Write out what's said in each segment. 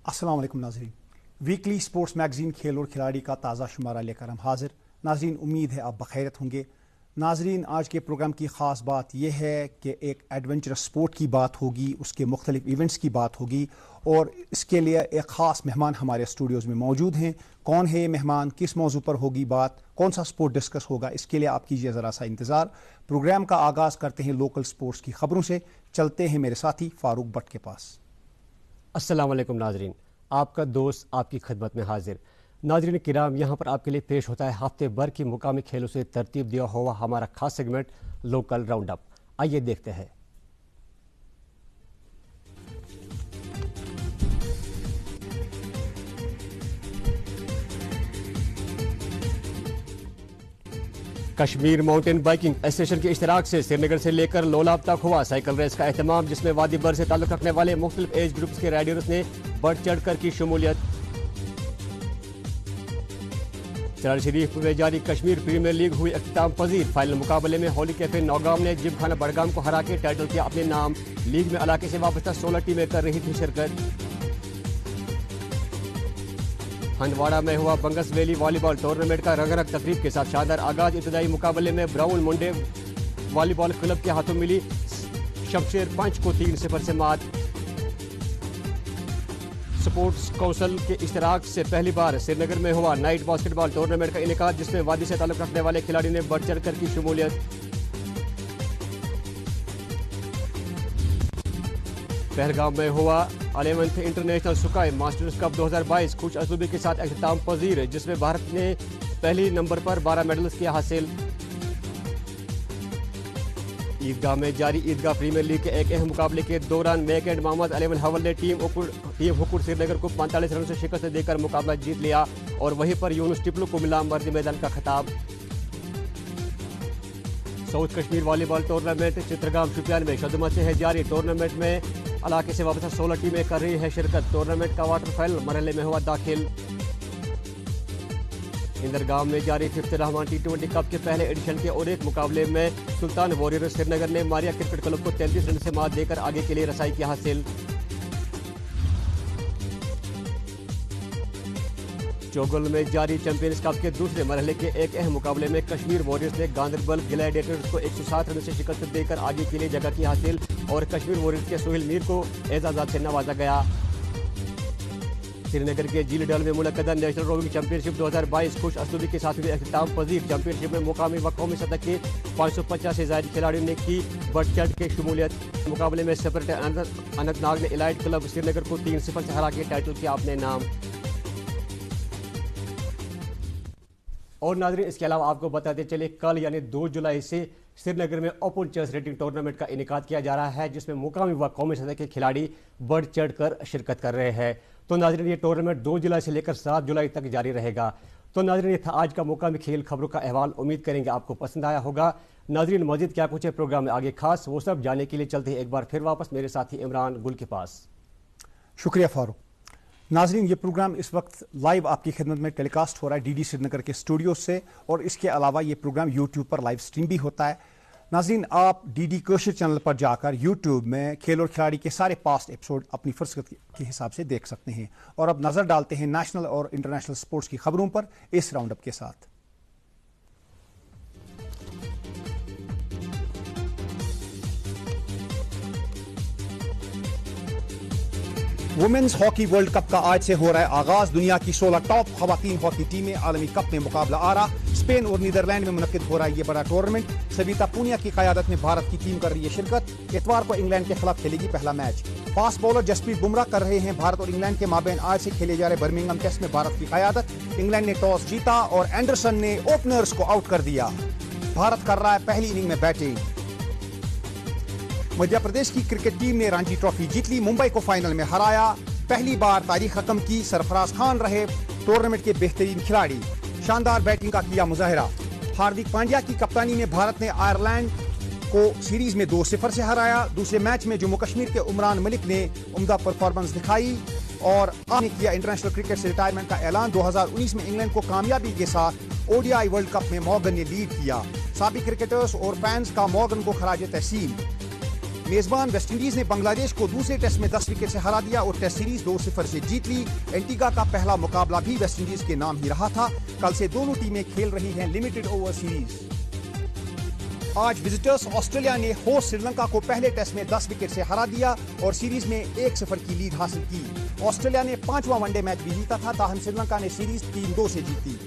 अस्सलाम वालेकुम नाज़रीन, वीकली स्पोर्ट्स मैगजीन खेल और खिलाड़ी का ताज़ा शुमारा लेकर हम हाजिर। नाज़रीन, उम्मीद है आप बखैरियत होंगे। नाज़रीन, आज के प्रोग्राम की ख़ास बात यह है कि एक एडवेंचरस स्पोर्ट की बात होगी, उसके मुख्तलिफ इवेंट्स की बात होगी और इसके लिए एक ख़ास मेहमान हमारे स्टूडियोज़ में मौजूद हैं। कौन है ये मेहमान, किस मौजू पर होगी बात, कौन सा स्पोर्ट डिस्कस होगा, इसके लिए आप कीजिए ज़रा सा इंतज़ार। प्रोग्राम का आगाज़ करते हैं लोकल स्पोर्ट्स की खबरों से। चलते हैं मेरे साथी फ़ारूक भट्ट के पास। अस्सलाम वालेकुम नाजरीन, आपका दोस्त आपकी खिदमत में हाजिर। नाजरीन किराम, यहाँ पर आपके लिए पेश होता है हफ्ते भर की मुकामी खेलों से तरतीब दिया हुआ हमारा खास सेगमेंट लोकल राउंड अप। आइए देखते हैं। कश्मीर माउंटेन बाइकिंग एसोसिएशन के इश्तराक से श्रीनगर से लेकर लोलाब तक हुआ साइकिल रेस का एहतमाम, जिसमें वादी बर से ताल्लुक रखने वाले मुख्तलिफ एज ग्रुप्स के राइडर्स ने बढ़ चढ़ कर की शमूलियत। चरार शरीफ में जारी कश्मीर प्रीमियर लीग हुई अख्ताम पजीर। फाइनल मुकाबले में होली कैफे नौगाम ने जिम खाना बड़गाम को हरा के टाइटल किया अपने नाम। लीग में इलाके से वाबस्ता 16 टीमें कर रही थी शिरकत। हंदवाड़ा में हुआ बंगस वैली वॉलीबॉल टूर्नामेंट का रंगारंग तकरीब के साथ शानदार आगाज। इब्तदाई मुकाबले में ब्राउन मुंडे वॉलीबॉल क्लब के हाथों मिली शमशेर पंच को 3-0 से मात। स्पोर्ट्स काउंसिल के इश्तराक से पहली बार श्रीनगर में हुआ नाइट बास्केटबॉल टूर्नामेंट का इनेकाद, जिसमें वादी से ताल्लुक रखने वाले खिलाड़ी ने बढ़ चढ़ कर की शमूलियत। पहलगाम में हुआ 11th इंटरनेशनल सुकाई मास्टर्स कप 2022 खुश असलूबी के साथ अख्ताम पजीर, जिसमें भारत ने पहली नंबर पर 12 मेडल्स किया हासिल। ईदगाह में जारी ईदगाह प्रीमियर लीग के एक अहम मुकाबले के दौरान मेक एंड मोहम्मद 11 हवल ने टीम हुकुर श्रीनगर को 45 रन से शिकस्त देकर मुकाबला जीत लिया और वहीं पर यूनुस टिपलू को मिला मर्दी मैदान का खिताब। South Kashmir volleyball tournament Chitragam Shopian में शदमत से है जारी। टूर्नामेंट में इलाके से वाबस्ता 16 टीमें कर रही है शिरकत। टूर्नामेंट का वाटर फाइनल मरहले में हुआ दाखिल। इंदरगाम में जारी फिफ्थ रहमान T20 कप के पहले एडिशन के और एक मुकाबले में सुल्तान वॉरियर्स श्रीनगर ने मारिया क्रिकेट क्लब को 33 रन से मात देकर आगे के लिए रसाई की हासिल। चोगल में जारी चैंपियंस कप के दूसरे मरहले के एक अहम मुकाबले में कश्मीर वॉरियर्स ने गांदरबल ग्लैडिएटर्स को 107 रन से शिकस्त देकर आगे के लिए जगह की हासिल और कश्मीर वॉरियर्स के सोहेल मीर को एजाज़ात से नवाजा गया। श्रीनगर के झील डल में मुनक्कदा नेशनल रोविंग चैंपियनशिप 2022 खुश असलूबी के साथ हुई अख्ताम पजीर। चैंपियनशिप में मुकामी व कौमी सतह के 550 से ज्यादा खिलाड़ियों ने की बढ़ चढ़ के शमूलियत। मुकाबले में सेपरेट अनंतनाग ने इलाइट क्लब श्रीनगर को 3-0 से हरा के टाइटल किया अपने नाम। और नाज़रीन, इसके अलावा आपको बताते चले कल यानी 2 जुलाई से श्रीनगर में ओपन चेस रेटिंग टूर्नामेंट का इनेकाद किया जा रहा है, जिसमें मुकामी व कौमी सतह के खिलाड़ी बढ़ चढ़ कर शिरकत कर रहे हैं। तो नाज़रीन, ये टूर्नामेंट 2 जुलाई से लेकर 7 जुलाई तक जारी रहेगा। तो नाज़रीन, ये था आज का मुकामी खेल खबरों का अहवाल। उम्मीद करेंगे आपको पसंद आया होगा। नाज़रीन, मज़ीद क्या कुछ है प्रोग्राम में आगे खास, वो सब जानने के लिए चलते हैं एक बार फिर वापस मेरे साथी इमरान गुल के पास। शुक्रिया फ़ारूक। नाज़रीन, ये प्रोग्राम इस वक्त लाइव आपकी खिदमत में टेलीकास्ट हो रहा है DD श्रीनगर के स्टूडियो से और इसके अलावा ये प्रोग्राम यूट्यूब पर लाइव स्ट्रीम भी होता है। नाज़रीन, आप DD कशिर चैनल पर जाकर यूट्यूब में खेल और खिलाड़ी के सारे पास्ट एपिसोड अपनी फुर्सत के हिसाब से देख सकते हैं। और अब नज़र डालते हैं नेशनल और इंटरनेशनल स्पोर्ट्स की खबरों पर इस राउंड अप के साथ। वुमेन्स हॉकी वर्ल्ड कप का आज से हो रहा है आगाज। दुनिया की 16 टॉप खवातीन हॉकी टीमें आलमी कप में मुकाबला आ रहा। स्पेन और नीदरलैंड में मुनक्किद हो रहा है ये बड़ा टूर्नामेंट। सविता पूनिया की क़यादत में भारत की टीम कर रही है शिरकत। इतवार को इंग्लैंड के खिलाफ खेलेगी पहला match. Fast bowler Jasprit Bumrah कर रहे हैं भारत और इंग्लैंड के माबेन आज से खेले जा रहे बर्मिंघम टेस्ट में भारत की क़यादत। इंग्लैंड ने टॉस जीता और एंडरसन ने ओपनर्स को आउट कर दिया। भारत कर रहा है पहली इनिंग में बैटिंग। मध्य प्रदेश की क्रिकेट टीम ने रणजी ट्रॉफी जीत ली, मुंबई को फाइनल में हराया। पहली बार तारीख रकम की सरफराज खान रहे टूर्नामेंट के बेहतरीन खिलाड़ी। शानदार बैटिंग का किया मुजाहिरा। हार्दिक पांड्या की कप्तानी में भारत ने आयरलैंड को सीरीज में 2-0 से हराया। दूसरे मैच में जम्मू कश्मीर के उमरान मलिक ने उम्दा परफॉर्मेंस दिखाई और आपने किया इंटरनेशनल क्रिकेट से रिटायरमेंट का ऐलान। 2019 में इंग्लैंड को कामयाबी के साथ ODI वर्ल्ड कप में मॉर्गन ने लीड किया। साबिक क्रिकेटर्स और फैंस का मॉर्गन को खराज तहसीन। मेजबान वेस्टइंडीज ने बांग्लादेश को दूसरे टेस्ट में 10 विकेट से हरा दिया और टेस्ट सीरीज 2-0 से जीत ली। एंटीगा का पहला मुकाबला भी वेस्टइंडीज के नाम ही रहा था। कल से दोनों टीमें खेल रही हैं लिमिटेड ओवर सीरीज। आज विजिटर्स ऑस्ट्रेलिया ने होस्ट श्रीलंका को पहले टेस्ट में 10 विकेट से हरा दिया और सीरीज में 1-0 की लीड हासिल की। ऑस्ट्रेलिया ने 5वां वनडे मैच भी जीता था, ताहम श्रीलंका ने सीरीज 3-2 से जीती।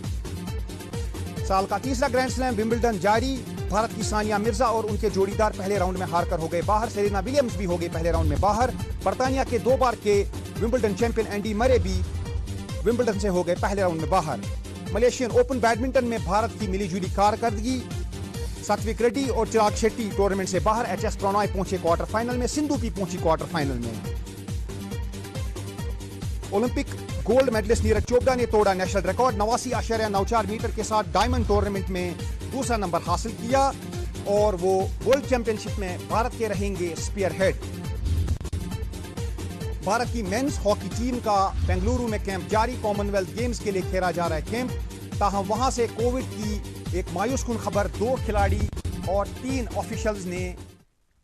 साल का तीसरा ग्रैंड स्लैम विंबलडन जारी। भारत की सानिया मिर्जा और उनके जोड़ीदार पहले राउंड में हारकर हो गए बाहर। सेरेना विलियम्स भी हो गई पहले राउंड में बाहर। बर्तानिया के 2 बार के विंबलडन चैंपियन एंडी मरे भी विंबलडन से हो गए पहले राउंड में बाहर। मलेशियन ओपन बैडमिंटन में भारत की मिलीजुली कारकर्दगी। सात्विक रेड्डी और चिराग शेट्टी टूर्नामेंट से बाहर। एचएस प्रणॉय पहुंचे क्वार्टर फाइनल में। सिंधु भी पहुंची क्वार्टर फाइनल में। Olympic gold medallist Neeraj Chopra ने तोड़ा नेशनल रिकॉर्ड। 89.94 मीटर के साथ डायमंड टूर्नामेंट में दूसरा नंबर हासिल किया और वो वर्ल्ड चैंपियनशिप में भारत के रहेंगे स्पीयर हेड। भारत की मेंस हॉकी टीम का बेंगलुरु में कैंप जारी। कॉमनवेल्थ गेम्स के लिए खेला जा रहा है कैंप, ताहम वहां से कोविड की एक मायूसकुन खबर। 2 खिलाड़ी और 3 ऑफिशियल्स ने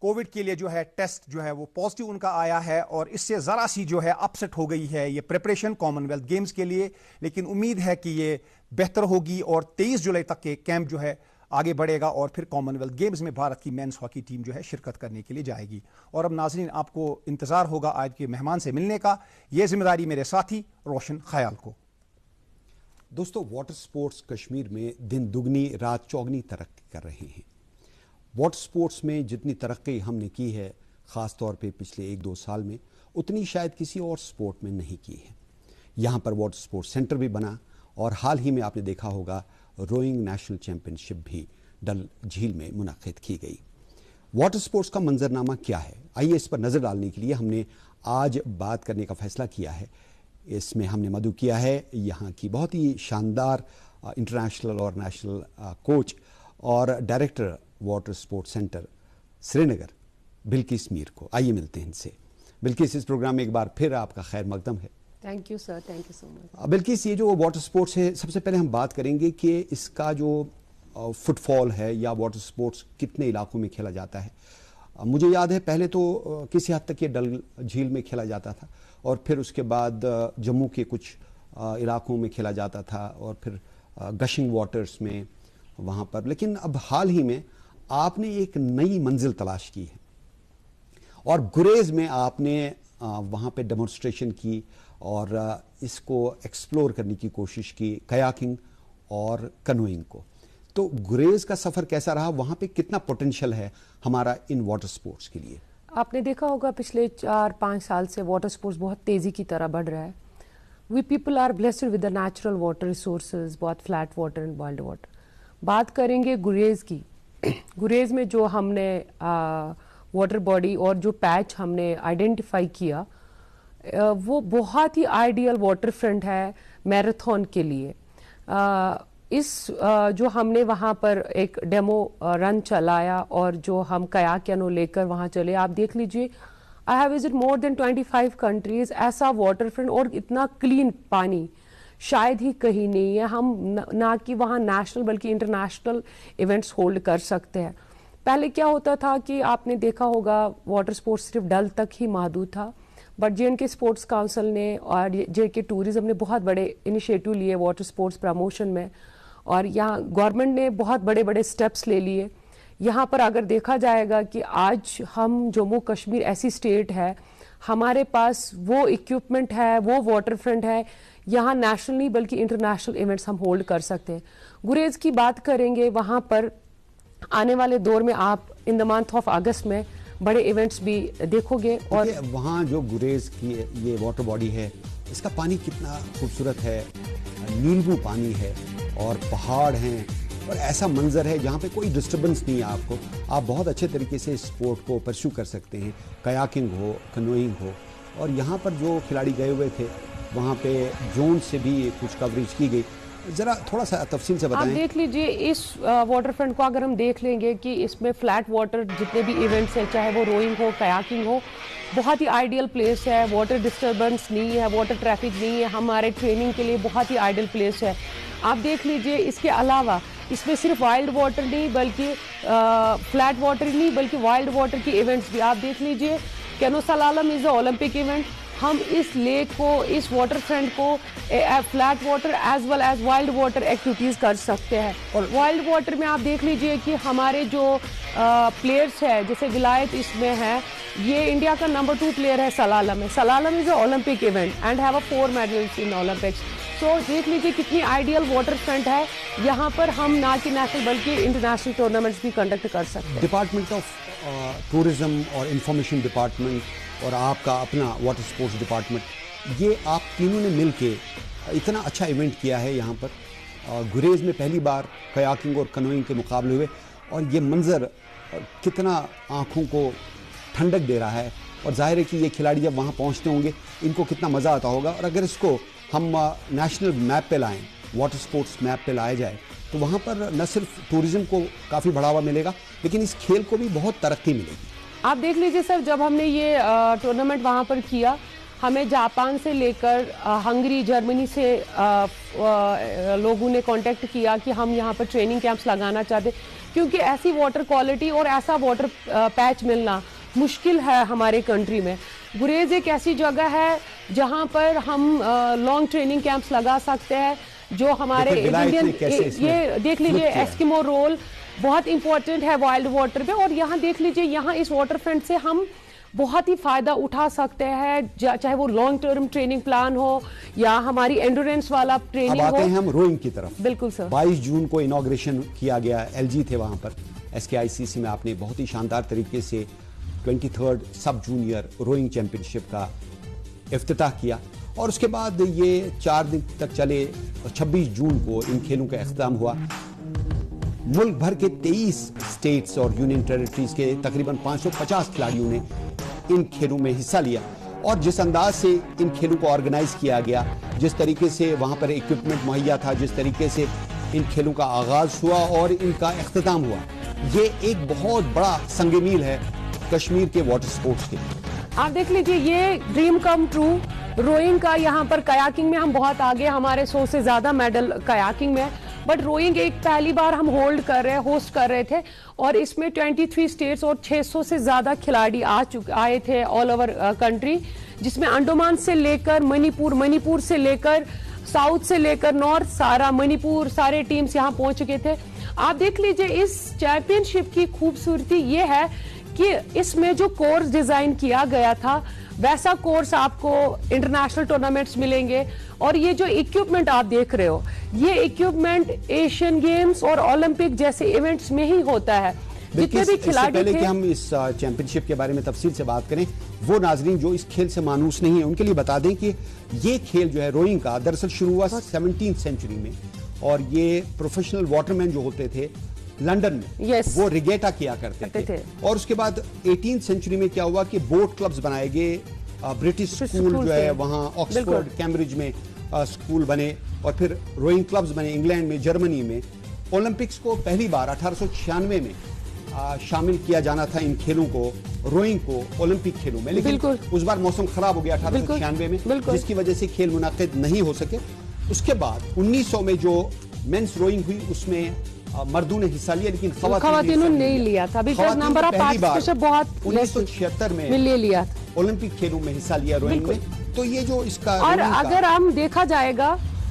कोविड के लिए जो है टेस्ट जो है वो पॉजिटिव उनका आया है और इससे ज़रा सी जो है अपसेट हो गई है ये प्रिपरेशन कॉमनवेल्थ गेम्स के लिए। लेकिन उम्मीद है कि ये बेहतर होगी और 23 जुलाई तक के कैंप जो है आगे बढ़ेगा और फिर कॉमनवेल्थ गेम्स में भारत की मेंस हॉकी टीम जो है शिरकत करने के लिए जाएगी। और अब नाजरीन आपको इंतज़ार होगा आज के मेहमान से मिलने का। ये जिम्मेदारी मेरे साथी रोशन ख्याल को। दोस्तों, वाटर स्पोर्ट्स कश्मीर में दिन दुगनी रात चौगनी तरक्की कर रहे हैं। वाटर स्पोर्ट्स में जितनी तरक्की हमने की है ख़ास तौर पे पिछले 1-2 साल में, उतनी शायद किसी और स्पोर्ट में नहीं की है। यहाँ पर वाटर स्पोर्ट्स सेंटर भी बना और हाल ही में आपने देखा होगा रोइंग नेशनल चैंपियनशिप भी डल झील में मुनक़िद की गई। वाटर स्पोर्ट्स का मंजरनामा क्या है, आइए इस पर नज़र डालने के लिए हमने आज बात करने का फैसला किया है। इसमें हमने मदु किया है यहाँ की बहुत ही शानदार इंटरनेशनल और नेशनल कोच और director water sports centre Srinagar Bilkis Mir को। आइए मिलते हैं इनसे। बिल्किस, इस प्रोग्राम में एक बार फिर आपका खैर मकदम है। Thank you sir, thank you so much. Bilkis, ये जो वाटर स्पोर्ट्स है, सबसे पहले हम बात करेंगे कि इसका जो फुटफॉल है या वाटर स्पोर्ट्स कितने इलाकों में खेला जाता है। मुझे याद है पहले तो किसी हद तक ये डल झील में खेला जाता था और फिर उसके बाद जम्मू के कुछ इलाकों में खेला जाता था और फिर गशिंग वाटर्स में वहाँ पर। लेकिन अब हाल ही में आपने एक नई मंजिल तलाश की है और गुरेज में आपने वहाँ पे डेमोन्स्ट्रेशन की और इसको एक्सप्लोर करने की कोशिश की, कयाकिंग और कनोइंग को। तो गुरेज का सफ़र कैसा रहा, वहाँ पे कितना पोटेंशियल है हमारा इन वाटर स्पोर्ट्स के लिए? आपने देखा होगा पिछले 4-5 साल से वाटर स्पोर्ट्स बहुत तेज़ी की तरह बढ़ रहा है। We people are blessed with the natural water resources, बहुत flat water and wild water. बात करेंगे गुरेज की। गुरेज में जो हमने वाटर बॉडी और जो पैच हमने आइडेंटिफाई किया वो बहुत ही आइडियल वाटर फ्रंट है मैराथन के लिए। जो हमने वहाँ पर एक डेमो रन चलाया और जो हम कयाकियानो लेकर वहाँ चले, आप देख लीजिए, I have visit more than 25 countries. ऐसा वाटर फ्रंट और इतना क्लीन पानी शायद ही कहीं नहीं है। हम ना कि वहाँ नेशनल बल्कि इंटरनेशनल इवेंट्स होल्ड कर सकते हैं। पहले क्या होता था कि आपने देखा होगा वाटर स्पोर्ट्स सिर्फ डल तक ही महदूद था, बट जे.एंड.के स्पोर्ट्स काउंसिल ने और जे.के टूरिज्म ने बहुत बड़े इनिशिएटिव लिए वाटर स्पोर्ट्स प्रमोशन में और यहाँ गवर्नमेंट ने बहुत बड़े बड़े स्टेप्स ले लिए। यहाँ पर अगर देखा जाएगा कि आज हम जम्मू कश्मीर ऐसी स्टेट है, हमारे पास वो इक्विपमेंट है, वो वाटर फ्रंट है, यहाँ नेशनल नहीं बल्कि इंटरनेशनल इवेंट्स हम होल्ड कर सकते हैं। गुरेज की बात करेंगे, वहाँ पर आने वाले दौर में आप इन द मंथ ऑफ अगस्त में बड़े इवेंट्स भी देखोगे। और वहाँ जो गुरेज की ये वाटर बॉडी है, इसका पानी कितना खूबसूरत है, नींबू पानी है और पहाड़ हैं और ऐसा मंजर है जहाँ पे कोई डिस्टर्बेंस नहीं है आपको। आप बहुत अच्छे तरीके से स्पोर्ट को परस्यू कर सकते हैं, कयाकिंग हो, कनोइंग हो। और यहाँ पर जो खिलाड़ी गए हुए थे वहाँ पे ड्रोन से भी कुछ कवरेज की गई। जरा थोड़ा सा तफसील से बताएं। आप देख लीजिए इस वाटर फ्रंट को, अगर हम देख लेंगे कि इसमें फ्लैट वाटर जितने भी इवेंट्स हैं, चाहे वो रोइंग हो, कयाकिंग हो, बहुत ही आइडियल प्लेस है। वाटर डिस्टर्बेंस नहीं है, वाटर ट्रैफिक नहीं है, हमारे ट्रेनिंग के लिए बहुत ही आइडियल प्लेस है। आप देख लीजिए, इसके अलावा इसमें सिर्फ वाइल्ड वाटर नहीं बल्कि फ्लैट वाटर नहीं बल्कि वाइल्ड वाटर के इवेंट्स भी आप देख लीजिए। Canoe slalom is a Olympic event. हम इस लेक को, इस वाटर फ्रंट को flat water as well as wild water activities कर सकते हैं। और वाइल्ड वाटर में आप देख लीजिए कि हमारे जो प्लेयर्स है, जैसे विलायत इसमें है, ये इंडिया का नंबर 2 प्लेयर है सलालम में। Slalom is a Olympic event and have 4 medals in Olympics. तो देख लीजिए कितनी आइडियल वाटर फ्रंट है। यहाँ पर हम ना कि नेशनल बल्कि इंटरनेशनल टूर्नामेंट्स भी कंडक्ट कर सकते हैं। डिपार्टमेंट ऑफ टूरिज्म और इंफॉर्मेशन डिपार्टमेंट और आपका अपना वाटर स्पोर्ट्स डिपार्टमेंट, ये आप तीनों ने मिलके इतना अच्छा इवेंट किया है। यहाँ पर गुरेज में पहली बार कयाकिंग और कनोइंग के मुकाबले हुए और ये मंज़र कितना आँखों को ठंडक दे रहा है। और जाहिर है कि ये खिलाड़ी जब वहाँ पहुँचते होंगे इनको कितना मज़ा आता होगा। और अगर इसको हम नेशनल मैप पे लाएं, वाटर स्पोर्ट्स मैप पे लाया जाए, तो वहाँ पर न सिर्फ टूरिज़्म को काफ़ी बढ़ावा मिलेगा लेकिन इस खेल को भी बहुत तरक्की मिलेगी। आप देख लीजिए सर, जब हमने ये टूर्नामेंट वहाँ पर किया, हमें जापान से लेकर हंगरी, जर्मनी से लोगों ने कांटेक्ट किया कि हम यहाँ पर ट्रेनिंग कैंप्स लगाना चाहते, क्योंकि ऐसी वाटर क्वालिटी और ऐसा वाटर पैच मिलना मुश्किल है हमारे कंट्री में। गुरेज एक ऐसी जगह है जहाँ पर हम लॉन्ग ट्रेनिंग कैंप्स लगा सकते हैं, जो हमारे इंडियन, ये देख लीजिए एस्किमो रोल बहुत इंपॉर्टेंट है वाइल्ड वाटर पे। और यहाँ देख लीजिए, यहाँ इस वाटर फ्रंट से हम बहुत ही फायदा उठा सकते हैं, चाहे वो लॉन्ग टर्म ट्रेनिंग प्लान हो या हमारी एंडोरेंस वाला ट्रेनिंग हो। अब आते हैं हम रोइंग की तरफ। बिल्कुल सर। 22 जून को इनॉग्रेशन किया गया, एलजी थे वहां पर। SKICC में आपने बहुत ही शानदार तरीके से 23rd सब जूनियर रोइंग चैंपियनशिप का इफ्तिताह किया और उसके बाद ये 4 दिन तक चले। 26 जून को इन खेलों का इख्तिताम हुआ। मुल्क भर के 23 स्टेट्स और यूनियन टेरिटरीज के तकरीबन 550 खिलाड़ियों ने इन खेलों में हिस्सा लिया। और जिस अंदाज से इन खेलों को ऑर्गेनाइज किया गया, जिस तरीके से वहां पर इक्विपमेंट मुहैया था, जिस तरीके से इन खेलों का आगाज हुआ और इनका इख्तिताम हुआ, ये एक बहुत बड़ा संग-ए-मील है कश्मीर के वाटर स्पोर्ट्स के। आप देख लीजिए, ये ड्रीम कम ट्रू रोइंग का। यहाँ पर कयाकिंग में हम बहुत आगे, हमारे 100 से ज्यादा मेडल कयाकिंग में, बट रोइंग एक पहली बार हम होस्ट कर रहे थे और इसमें 23 स्टेट्स और 600 से ज्यादा खिलाड़ी आए थे ऑल ओवर कंट्री, जिसमें अंडमान से लेकर मणिपुर से लेकर साउथ से लेकर नॉर्थ, सारा मणिपुर, सारे टीम्स यहाँ पहुंच चुके थे। आप देख लीजिए, इस चैंपियनशिप की खूबसूरती ये है कि इसमें जो कोर्स डिजाइन किया गया था वैसा कोर्स आपको इंटरनेशनल टूर्नामेंट्स मिलेंगे। और ये जो इक्विपमेंट आप देख रहे हो, ये इक्विपमेंट एशियन गेम्स और ओलंपिक जैसे इवेंट्स में ही होता है। जितने भी खिलाड़ी पहले थे, कि हम इस चैंपियनशिप के बारे में तफसील से बात करें, वो नाजरीन जो इस खेल से मानूस नहीं है उनके लिए बता दें कि ये खेल जो है रोइंग का, दरअसल शुरू हुआ 17th सेंचुरी में। और ये प्रोफेशनल वाटरमैन जो होते थे लंदन में, वो रिगेटा किया करते थे। और उसके बाद 18th सेंचुरी में क्या हुआ कि बोट क्लब्स बनाए गए। ब्रिटिश स्कूल जो है वहाँ ऑक्सफोर्ड, कैम्ब्रिज में स्कूल बने और फिर रोइंग क्लब्स बने इंग्लैंड में, जर्मनी में। ओलंपिक्स को पहली बार 1896 में शामिल किया जाना था इन खेलों को, रोइंग को ओलंपिक खेलों में, लेकिन उस बार मौसम खराब हो गया 1896 में, जिसकी वजह से खेल मुनाकिद नहीं हो सके। उसके बाद 1900 में जो मेंस रोइंग हुई उसमें मर्दों ने हिस्सा लिया लेकिन खवातीनों ने नहीं लिया था। नंबर ऑफ पार्टिसिपेशन बहुत 1976 में लिया ओलंपिक खेलों में हिस्सा लिया रोइंग में। तो ये जो इसका, और अगर हम देखा जाएगा,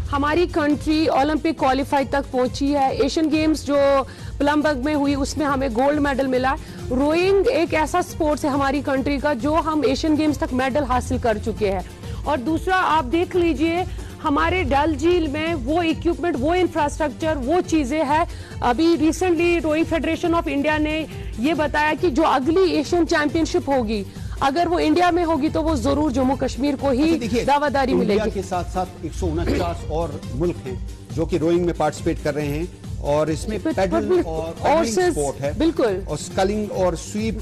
हमारी कंट्री ओलंपिक क्वालिफाई तक पहुंची है। एशियन गेम्स जो प्लम्बर्ग में हुई उसमें हमें गोल्ड मेडल मिला। रोइंग एक ऐसा स्पोर्ट्स है हमारी कंट्री का जो हम एशियन गेम्स तक मेडल हासिल कर चुके हैं। और दूसरा आप देख लीजिए, हमारे डल झील में वो इक्विपमेंट, वो इंफ्रास्ट्रक्चर, वो चीजें हैं। अभी recently rowing federation of India ने ये बताया कि जो अगली एशियन चैंपियनशिप होगी, अगर वो इंडिया में होगी तो वो जरूर जम्मू कश्मीर को ही दावादारी मिलेगी। इंडिया के साथ साथ 149 और मुल्क हैं जो कि रोइंग में पार्टिसिपेट कर रहे हैं और इसमें पैडल और स्पोर्ट है, बिल्कुल, और स्कलिंग और स्वीप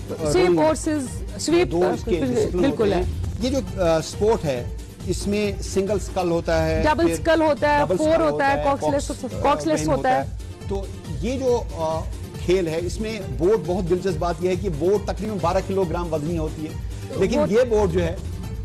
बिल्कुल है। ये जो स्पोर्ट है इसमें सिंगल स्कल होता है, डबल स्कल होता है, फोर होता है, कॉक्सलेस होता है। तो ये जो खेल है इसमें बोट, बहुत दिलचस्प बात यह है कि बोट तकरीबन 12 किलोग्राम वजनी होती है, लेकिन ये बोट जो है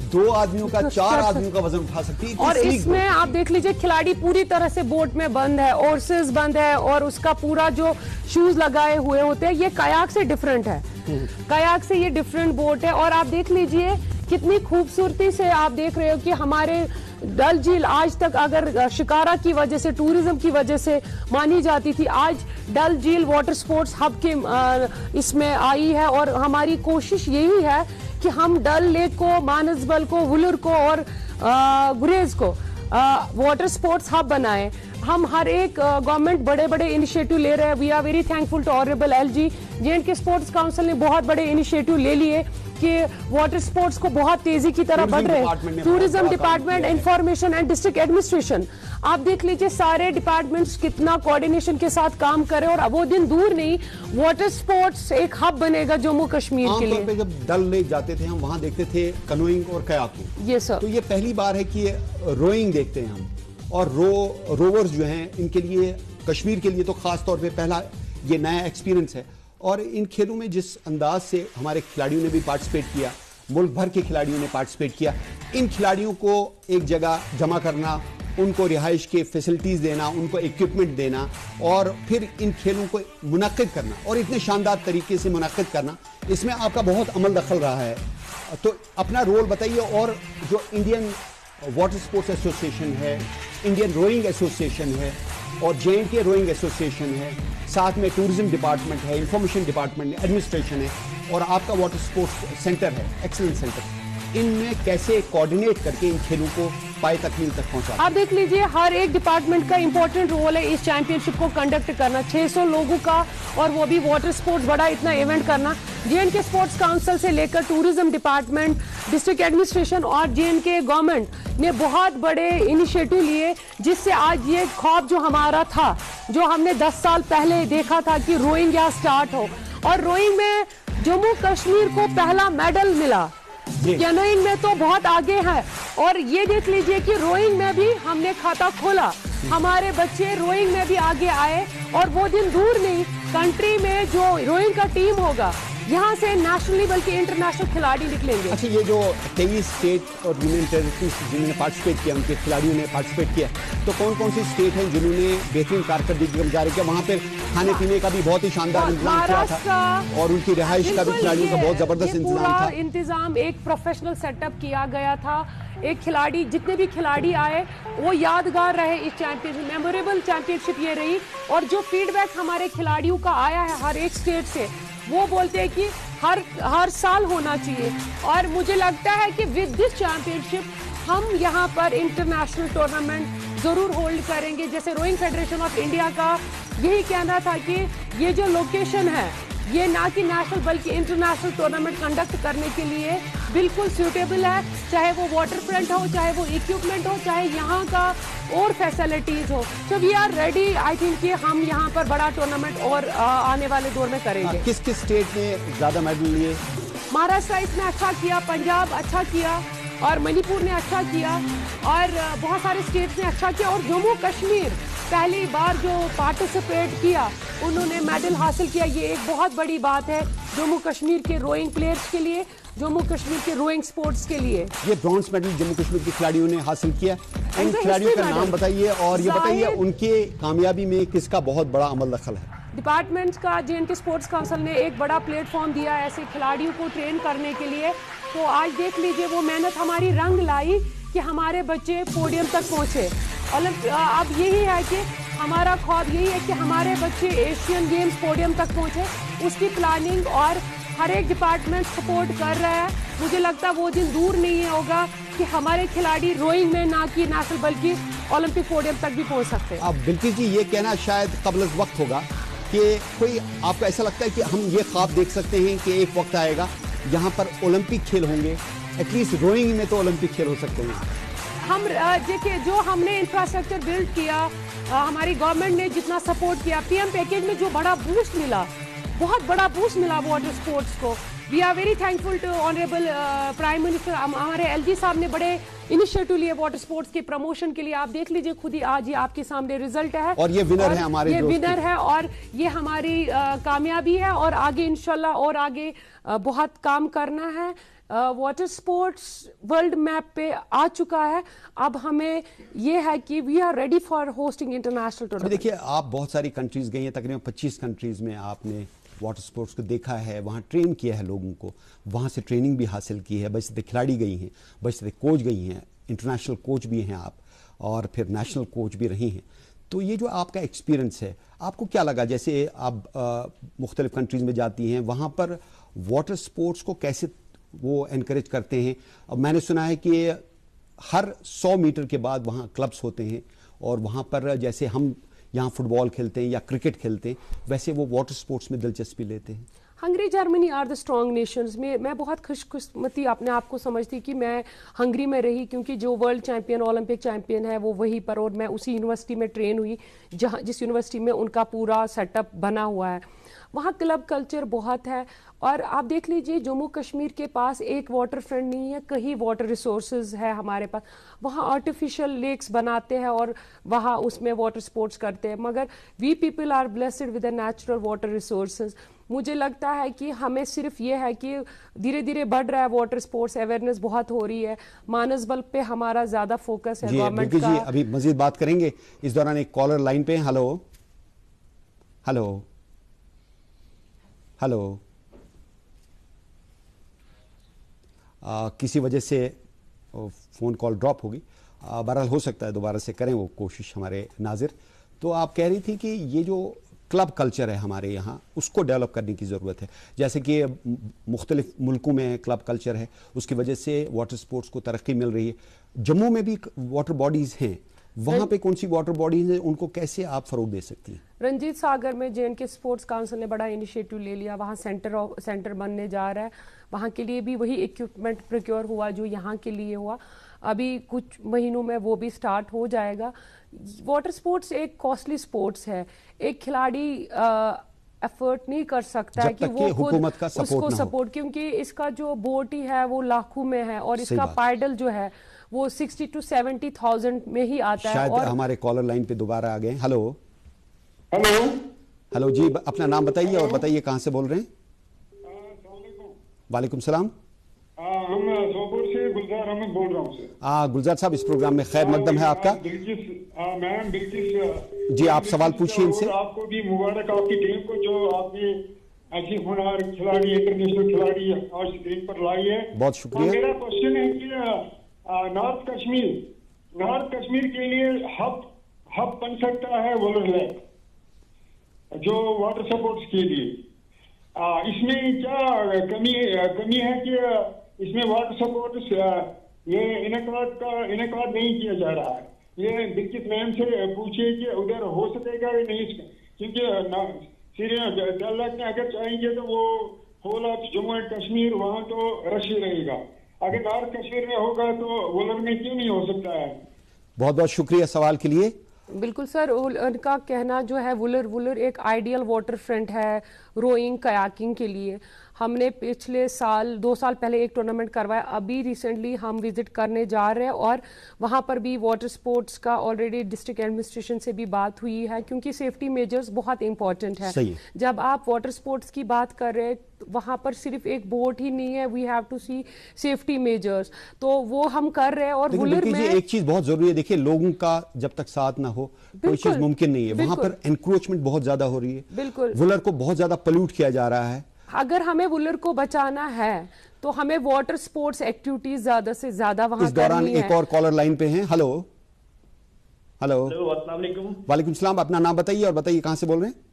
2 आदमियों का 4 आदमियों का वजन उठा सकती है। और इसमें आप देख लीजिए खिलाड़ी पूरी तरह से बोट में बंद है, ओर्सेस बंद है और उसका पूरा जो शूज लगाए हुए होते हैं ये कयाक से डिफरेंट है। कयाक से ये डिफरेंट बोट है। और आप देख लीजिए कितनी खूबसूरती से आप देख रहे हो कि हमारे डल झील आज तक अगर शिकारा की वजह से, टूरिज्म की वजह से मानी जाती थी, आज डल झील वाटर स्पोर्ट्स हब के इसमें आई है। और हमारी कोशिश यही है कि हम डल लेक को, मानसबल को, वुलर को और गुरेज को वाटर स्पोर्ट्स हब बनाएं। हम हर एक गवर्नमेंट बड़े बड़े इनिशिएटिव ले रहे हैं। We are very thankful to honourable LG. J and K sports council ने बहुत बड़े इनिशिएटिव ले लिए कि वाटर स्पोर्ट्स को बहुत तेजी की तरह बढ़ रहे हैं। Tourism department, information and district administration, आप देख लीजिए सारे डिपार्टमेंट्स कितना कोऑर्डिनेशन के साथ काम करें। और वो दिन दूर नहीं, वाटर स्पोर्ट्स एक हब बनेगा जम्मू कश्मीर के लिए। पे जब डल लेक जाते थे हम वहां देखते थे कनोइंग और कयाकिंग। ये सर, तो ये पहली बार है कि रोइंग देखते हैं हम। और रोवर्स जो हैं इनके लिए, कश्मीर के लिए तो खास तौर पे पहला ये नया एक्सपीरियंस है। और इन खेलों में जिस अंदाज से हमारे खिलाड़ियों ने भी पार्टिसिपेट किया, मुल्क भर के खिलाड़ियों ने पार्टिसिपेट किया, इन खिलाड़ियों को एक जगह जमा करना, उनको रिहाइश के फैसिलिटीज़ देना, उनको इक्विपमेंट देना और फिर इन खेलों को मुनक्किद करना और इतने शानदार तरीके से मुनक्किद करना, इसमें आपका बहुत अमल दखल रहा है। तो अपना रोल बताइए। और जो इंडियन वाटर स्पोर्ट्स एसोसिएशन है, इंडियन रोइंग एसोसिएशन है और जे&के रोइंग एसोसिएशन है, साथ में टूरिज्म डिपार्टमेंट है, इंफॉर्मेशन डिपार्टमेंट है, एडमिनिस्ट्रेशन है और आपका वाटर स्पोर्ट्स सेंटर है, एक्सीलेंस सेंटर, इनमें कैसे कोऑर्डिनेट करके इन खेलों को पाए तकमील तक पहुंचा? आप देख लीजिए हर एक डिपार्टमेंट का इंपॉर्टेंट रोल है इस चैंपियनशिप को कंडक्ट करना। 600 लोगों का, और वो भी वाटर स्पोर्ट्स बड़ा इतना इवेंट करना। जे&के स्पोर्ट्स काउंसिल से लेकर टूरिज्म डिपार्टमेंट, डिस्ट्रिक्ट एडमिनिस्ट्रेशन और जे&के गवर्नमेंट ने बहुत बड़े इनिशिएटिव लिए, जिससे आज ये ख्वाब जो हमारा था, जो हमने 10 साल पहले देखा था कि रोइंग यहाँ स्टार्ट हो, और रोइंग में जम्मू कश्मीर को पहला मेडल मिला। कैनोइंग में तो बहुत आगे है। और ये देख लीजिए कि रोइंग में भी हमने खाता खोला, हमारे बच्चे रोइंग में भी आगे आए। और वो दिन दूर नहीं, कंट्री में जो रोइंग का टीम होगा यहाँ से नेशनली बल्कि इंटरनेशनल खिलाड़ी निकलेंगे। अच्छा, ये जो 23 स्टेट और यूनियन टेरिटरीज जिन्होंने पार्टिसिपेट किया, उनके खिलाड़ियों ने पार्टिसिपेट किया, तो कौन कौन सी स्टेट हैं जिन्होंने बेहतरीन कारकर्दगी का मुजाहरा किया? वहाँ पर खाने पीने का भी बहुत ही शानदार इंतजाम किया था और उनकी रिहाइश का भी खिलाड़ियों का बहुत जबरदस्त इंतजाम था। इंतजाम एक प्रोफेशनल सेटअप किया गया था। एक खिलाड़ी, जितने भी खिलाड़ी आए वो यादगार रहे इस चैंपियनशिप, मेमोरेबल चैंपियनशिप ये रही। और जो फीडबैक हमारे खिलाड़ियों का आया है हर एक स्टेट से, वो बोलते हैं कि हर साल होना चाहिए। और मुझे लगता है कि विद दिस चैंपियनशिप हम यहाँ पर इंटरनेशनल टूर्नामेंट जरूर होल्ड करेंगे। जैसे रोइंग फेडरेशन ऑफ इंडिया का यही कहना था कि ये जो लोकेशन है ये ना कि नेशनल बल्कि इंटरनेशनल टूर्नामेंट कंडक्ट करने के लिए बिल्कुल सूटेबल है, चाहे वो वाटर फ्रंट हो, चाहे वो इक्विपमेंट हो, चाहे यहाँ का और फैसिलिटीज हो। तो we are ready, I think कि हम यहाँ पर बड़ा टूर्नामेंट और आने वाले दौर में करेंगे। किस किस स्टेट ने ज्यादा मेडल लिए? महाराष्ट्र इसमें अच्छा किया, पंजाब अच्छा किया और मणिपुर ने अच्छा किया और बहुत सारे स्टेट्स ने अच्छा किया। और जम्मू कश्मीर पहली बार जो पार्टिसिपेट किया उन्होंने मेडल हासिल किया। ये एक बहुत बड़ी बात है जम्मू कश्मीर के रोइंग प्लेयर्स के लिए, जम्मू कश्मीर के रोइंग स्पोर्ट्स के लिए। ये ब्रॉन्ज मेडल जम्मू कश्मीर के खिलाड़ियों ने हासिल किया। इन खिलाड़ियों का नाम बताइए और ये बताइए उनके कामयाबी में किसका बहुत बड़ा अमल दखल है? डिपार्टमेंट का जे&के स्पोर्ट्स काउंसिल ने एक बड़ा प्लेटफॉर्म दिया ऐसे खिलाड़ियों को ट्रेन करने के लिए। तो आज देख लीजिए वो मेहनत हमारी रंग लाई कि हमारे बच्चे पोडियम तक पहुंचे। अब यही है कि हमारा ख्वाब यही है कि हमारे बच्चे एशियन गेम्स पोडियम तक पहुंचे। उसकी प्लानिंग और हर एक डिपार्टमेंट सपोर्ट कर रहा है। मुझे लगता है वो दिन दूर नहीं होगा कि हमारे खिलाड़ी रोइंग में ना कि नेशनल बल्कि ओलंपिक पोडियम तक भी पहुंच सकते हैं। अब बिल्कुल जी, ये कहना शायद कबल वक्त होगा कि कोई आपको ऐसा लगता है कि हम ये ख्वाब देख सकते हैं कि एक वक्त आएगा यहाँ पर ओलंपिक खेल होंगे, एटलीस्ट रोइंग में तो ओलंपिक खेल हो सकते हैं। हम देखिए जो हमने इंफ्रास्ट्रक्चर बिल्ड किया, हमारी गवर्नमेंट ने जितना सपोर्ट किया, पीएम पैकेज में जो बड़ा बूस्ट मिला, बहुत बड़ा बूस्ट मिला वाटर स्पोर्ट्स को, we are very thankful to honourable prime minister. हमारे एलजी साहब ने बड़े इनिशिएटिव लिए वाटर स्पोर्ट्स के प्रमोशन के लिए। आप देख लीजिए खुद ही, आज ही आपके सामने रिजल्ट है और ये विनर है हमारे, ये विनर है और ये हमारी कामयाबी है और आगे इंशाल्लाह और आगे बहुत काम करना है। वाटर स्पोर्ट्स वर्ल्ड मैप पे आ चुका है। अब हमें ये है कि we are ready for hosting international tournament. देखिए, आप बहुत सारी कंट्रीज गई हैं, तकरीबन 25 कंट्रीज में आपने वाटर स्पोर्ट्स को देखा है, वहाँ ट्रेन किया है लोगों को, वहाँ से ट्रेनिंग भी हासिल की है, बशर्ते खिलाड़ी गई हैं, बशर्ते कोच गई हैं, इंटरनेशनल कोच भी हैं आप, और फिर नेशनल कोच भी रही हैं। तो ये जो आपका एक्सपीरियंस है, आपको क्या लगा? जैसे आप मुख्तलिफ कंट्रीज में जाती हैं, वहाँ पर वाटर स्पोर्ट्स को कैसे वो एनकरेज करते हैं? अब मैंने सुना है कि हर 100 मीटर के बाद वहाँ क्लब्स होते हैं और वहाँ पर जैसे हम यहाँ फुटबॉल खेलते हैं या क्रिकेट खेलते हैं, वैसे वो वाटर स्पोर्ट्स में दिलचस्पी लेते हैं। Hungary Germany are the strong nations में मैं बहुत खुशकिस्मती अपने आप को समझती कि मैं हंगरी में रही, क्योंकि जो वर्ल्ड चैंपियन ओलंपिक चैंपियन है वो वहीं पर, और मैं उसी यूनिवर्सिटी में ट्रेन हुई जिस यूनिवर्सिटी में उनका पूरा सेटअप बना हुआ है। वहाँ क्लब कल्चर बहुत है और आप देख लीजिए जम्मू कश्मीर के पास एक वाटर फ्रंट नहीं है, कहीं वाटर रिसोर्सेज है हमारे पास। वहाँ आर्टिफिशियल लेक्स बनाते हैं और वहाँ उसमें वाटर स्पोर्ट्स करते हैं, मगर we people are blessed with the natural water resources. मुझे लगता है कि हमें सिर्फ ये है कि धीरे धीरे बढ़ रहा है वाटर स्पोर्ट्स, अवेयरनेस बहुत हो रही है, मानसबल पे हमारा ज्यादा फोकस है गवर्नमेंट का। जी, अभी मजीद बात करेंगे। इस दौरान एक कॉलर लाइन पे। हेलो हेलो हेलो, किसी वजह से फ़ोन कॉल ड्रॉप होगी, बहरहाल हो सकता है दोबारा से करें वो कोशिश हमारे नाजिर। तो आप कह रही थी कि ये जो क्लब कल्चर है हमारे यहाँ, उसको डेवलप करने की ज़रूरत है। जैसे कि मुख्तलिफ मुल्कों में क्लब कल्चर है, उसकी वजह से वाटर स्पोर्ट्स को तरक्की मिल रही है। जम्मू में भी वाटर बॉडीज़ हैं, वहाँ पे कौन सी वाटर बॉडीज हैं, उनको कैसे आप फरोग दे सकती हैं? रंजीत सागर में JNK स्पोर्ट्स काउंसिल ने बड़ा इनिशिएटिव ले लिया, वहाँ सेंटर बनने जा रहा है। वहाँ के लिए भी वही इक्विपमेंट प्रोक्योर हुआ जो यहाँ के लिए हुआ, अभी कुछ महीनों में वो भी स्टार्ट हो जाएगा। वाटर स्पोर्ट्स एक कॉस्टली स्पोर्ट्स है, एक खिलाड़ी एफर्ट नहीं कर सकता है कि वो खुद उसको सपोर्ट, क्योंकि इसका जो बोट ही है वो लाखों में है और इसका पाइडल जो है वो 60 to 70,000 में ही आता है। शायद और हमारे कॉलर लाइन पे दोबारा आ गए। हेलो हेलो हेलो जी, अपना नाम बताइए और बताइए कहाँ से बोल रहे हैं? वालेकुम सलाम। हम सोपुर से गुलजार अहमद बोल रहा हूँ। गुलजार साहब, इस प्रोग्राम में खैर मकदम है आपका। मैम बिल्किस जी, आप सवाल पूछिए इनसे। आपको भी मुबारक आपकी टीम को, जो आपने ऐसी होनहार खिलाड़ी, इंटरनेशनल खिलाड़ी आज स्क्रीन पर लाई है। बहुत शुक्रिया। मेरा क्वेश्चन है कि नॉर्थ कश्मीर के लिए हब बन सकता है वुलर लेक, जो वाटर सपोर्ट्स के लिए। इसमें क्या कमी है कि इसमें वाटर सपोर्ट्स ये इनेकाद नहीं किया जा रहा है। ये बिल्किस मैम से पूछिए कि उधर हो सकेगा या नहीं, क्योंकि डल लेक में अगर चाहेंगे तो वो whole of Jammu and Kashmir वहाँ तो रश ही रहेगा। अगर नॉर्थ कश्मीर में होगा तो वुलर में क्यों नहीं हो सकता है? बहुत बहुत शुक्रिया सवाल के लिए। बिल्कुल सर, उनका कहना जो है वुलर एक आइडियल वाटर फ्रंट है रोइंग कयाकिंग के लिए। हमने पिछले साल 2 साल पहले एक टूर्नामेंट करवाया, अभी रिसेंटली हम विजिट करने जा रहे हैं और वहाँ पर भी वाटर स्पोर्ट्स का ऑलरेडी डिस्ट्रिक्ट एडमिनिस्ट्रेशन से भी बात हुई है, क्योंकि सेफ्टी मेजर्स बहुत इंपॉर्टेंट है। जब आप वाटर स्पोर्ट्स की बात कर रहे हैं वहाँ पर सिर्फ एक बोट ही नहीं है, we have to see safety measures, तो वो हम कर रहे हैं। और वुलर में एक चीज बहुत जरूरी है, देखिए लोगों का जब तक साथ ना हो कोई चीज मुमकिन नहीं है। वहाँ पर एनक्रोचमेंट बहुत ज्यादा हो रही है, बिल्कुल वुलर को बहुत ज्यादा पोल्यूट किया जा रहा है। अगर हमें वुलर को बचाना है तो हमें वाटर स्पोर्ट्स एक्टिविटीज ज्यादा से ज्यादा वहां इस दौरान एक और कॉलर लाइन पे हैं। हेलो हेलो, अस्सलाम वालेकुम। वालेकुम सलाम। अपना नाम बताइए और बताइए कहाँ से बोल रहे हैं?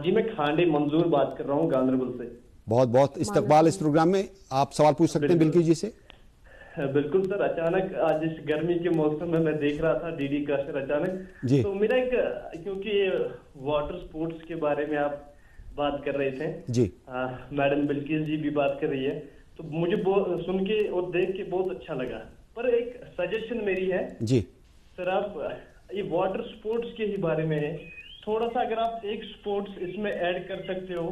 जी, मैं खांडे मंजूर बात कर रहा हूँ गांधरबल से। बहुत बहुत इस्तकबाल इस प्रोग्राम में, आप सवाल पूछ सकते हैं बिल्कुल जी से। बिल्कुल सर, अचानक आज इस गर्मी के मौसम में मैं देख रहा था डीडी क्रशर अचानक जी, तो मेरा एक, क्योंकि वाटर स्पोर्ट्स के बारे में आप बात कर रहे थे जी, मैडम बिल्किस जी भी बात कर रही है, तो मुझे सुन के और देख के बहुत अच्छा लगा। पर एक सजेशन मेरी है जी सर, आप ये वाटर स्पोर्ट्स के ही बारे में है, थोड़ा सा अगर आप एक स्पोर्ट्स इसमें ऐड कर सकते हो।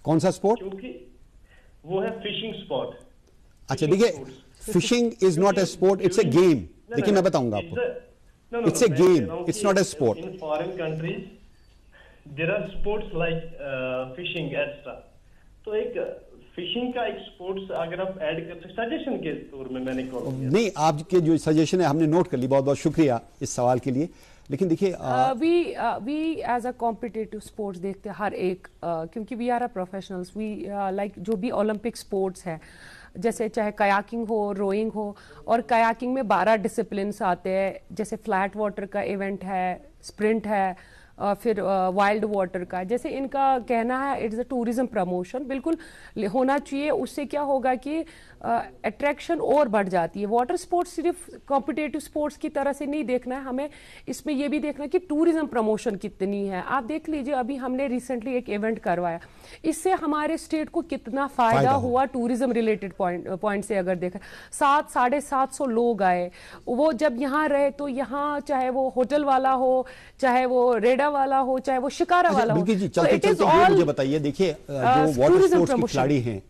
कौन सा स्पोर्ट? क्योंकि वो है फिशिंग स्पॉट। अच्छा देखिए, fishing is not a sport, it's a game. देखिए मैं बताऊंगा आपको, it's a game, it's not a sport. In foreign countries there are sports like fishing extra, तो एक फिशिंग का एक स्पोर्ट्स अगर आप ऐड करते, सजेशन के तौर में मैंने कॉल किया। नहीं, आपके जो सजेशन है हमने नोट कर ली, बहुत बहुत शुक्रिया इस सवाल के लिए। लेकिन देखिए we as a competitive sports देखते हैं हर एक, क्योंकि we are a professionals, we like जो भी ओलंपिक स्पोर्ट्स है, जैसे चाहे कयाकिंग हो, रोइंग हो, और कयाकिंग में 12 डिसिप्लिन्स आते हैं, जैसे फ्लैट वाटर का इवेंट है, स्प्रिंट है, फिर वाइल्ड वाटर का। जैसे इनका कहना है इट्स अ टूरिज्म प्रमोशन, बिल्कुल होना चाहिए। उससे क्या होगा कि अट्रैक्शन और बढ़ जाती है। वाटर स्पोर्ट्स सिर्फ कॉम्पिटिटिव स्पोर्ट्स की तरह से नहीं देखना है हमें, इसमें यह भी देखना है कि टूरिज्म प्रमोशन कितनी है। आप देख लीजिए, अभी हमने रिसेंटली एक इवेंट करवाया, इससे हमारे स्टेट को कितना फायदा हुआ टूरिज्म रिलेटेड पॉइंट से अगर देखा। 700-750 लोग आए, वो जब यहाँ रहे तो यहाँ चाहे वो होटल वाला हो, चाहे वो रेडा वाला हो, चाहे वो शिकारा वाला हो। जी, चलते चलते ये मुझे बताइए, देखिए जो वाटर स्पोर्ट्स के खिलाड़ी हैं,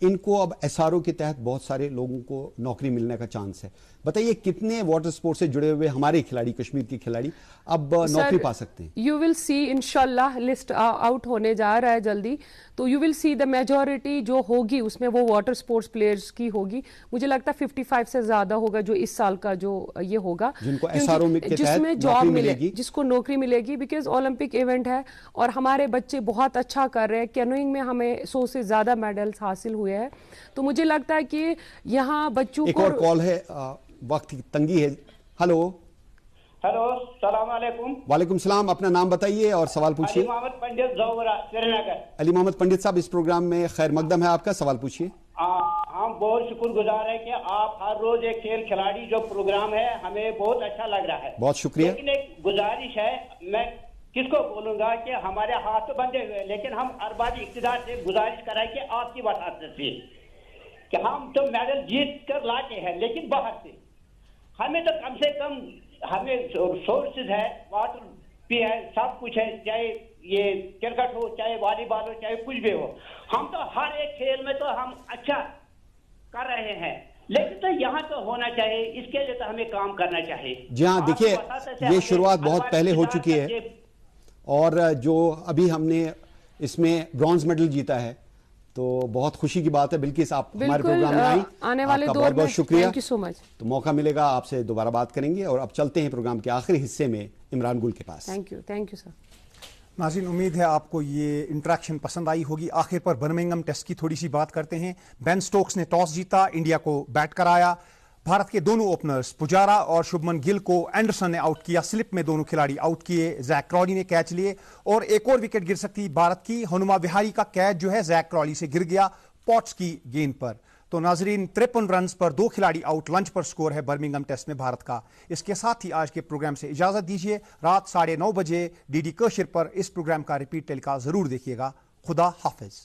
इनको अब एसआरओ के तहत बहुत सारे लोगों को नौकरी मिलने का चांस है। बताइए कितने वाटर स्पोर्ट्स से जुड़े हुए हमारे खिलाड़ी, कश्मीर के खिलाड़ी अब नौकरी पा सकते हैं? यू विल सी, इंशाल्लाह लिस्ट आउट होने जा रहा है जल्दी, तो you will see the majority जो होगी उसमें वो वाटर स्पोर्ट्स प्लेयर्स की होगी। मुझे लगता है 55 से ज्यादा होगा जो इस साल का जो ये होगा, जिनको एसआरओ के तहत जिसमें जॉब मिलेगी, जिसको नौकरी मिलेगी, बिकॉज ओलंपिक इवेंट है और हमारे बच्चे बहुत अच्छा कर रहे हैं। कैनोइंग में हमें 100 से ज्यादा मेडल्स हासिल हुए हैं, तो मुझे लगता है कि यहाँ बच्चों को। एक और कॉल है, वक्त की तंगी है। हेलो हेलो, सलाम अलैकुम। वालेकुम सलाम, अपना नाम बताइए और सवाल पूछिए। अली मोहम्मद पंडित जौहरा, श्रीनगर। अली मोहम्मद पंडित साहब, इस प्रोग्राम में खैर मकदम है आपका, सवाल पूछिए। हम बहुत शुक्रगुजार हैं कि आप हर रोज एक खेल खिलाड़ी जो प्रोग्राम है, हमें बहुत अच्छा लग रहा है। बहुत शुक्रिया। लेकिन एक गुजारिश है, मैं किसको बोलूंगा कि हमारे हाथ तो बंधे हुए, लेकिन हम अरबाजी इक़्तिदार से गुजारिश कराएं कि आपकी वसात से कि हम तो मेडल जीत कर लाते हैं, लेकिन बाहर से हमें तो कम से कम हमें सोर्सेज है, वाटर भी है, सब कुछ है, चाहे ये क्रिकेट हो, चाहे वॉलीबॉल हो, चाहे कुछ भी हो। हम तो हर एक खेल में तो हम अच्छा कर रहे हैं, लेकिन तो यहाँ तो होना चाहिए, इसके लिए तो हमें काम करना चाहिए। जी हाँ, देखिए ये शुरुआत बहुत पहले हो चुकी है, और जो अभी हमने इसमें ब्रॉन्ज मेडल जीता है, तो बहुत खुशी की बात है। बिल्किस आप हमारे प्रोग्राम में आई, आने वाले दौर में बहुत शुक्रिया, थैंक यू सो मच। तो मौका मिलेगा आपसे दोबारा बात करेंगे। और अब चलते हैं प्रोग्राम के आखिरी हिस्से में इमरान गुल के पास। Thank you sir. नाज़रीन, उम्मीद है आपको ये इंटरेक्शन पसंद आई होगी। आखिर पर बर्मिंघम टेस्ट की थोड़ी सी बात करते हैं। बेन स्टोक्स ने टॉस जीता, इंडिया को बैट कराया। भारत के दोनों ओपनर्स पुजारा और शुभमन गिल को एंडरसन ने आउट किया। स्लिप में दोनों खिलाड़ी आउट किए, जैक क्रॉली ने कैच लिए और एक और विकेट गिर सकती भारत की। हनुमा विहारी का कैच जो है जैक क्रॉली से गिर गया पॉट्स की गेंद पर। तो नाजरीन, 53 रन्स पर 2 खिलाड़ी आउट, लंच पर स्कोर है बर्मिंघम टेस्ट में भारत का। इसके साथ ही आज के प्रोग्राम से इजाजत दीजिए। रात 9:30 बजे डीडी कशिर पर इस प्रोग्राम का रिपीट टेलीकास्ट जरूर देखिएगा। खुदा हाफिज।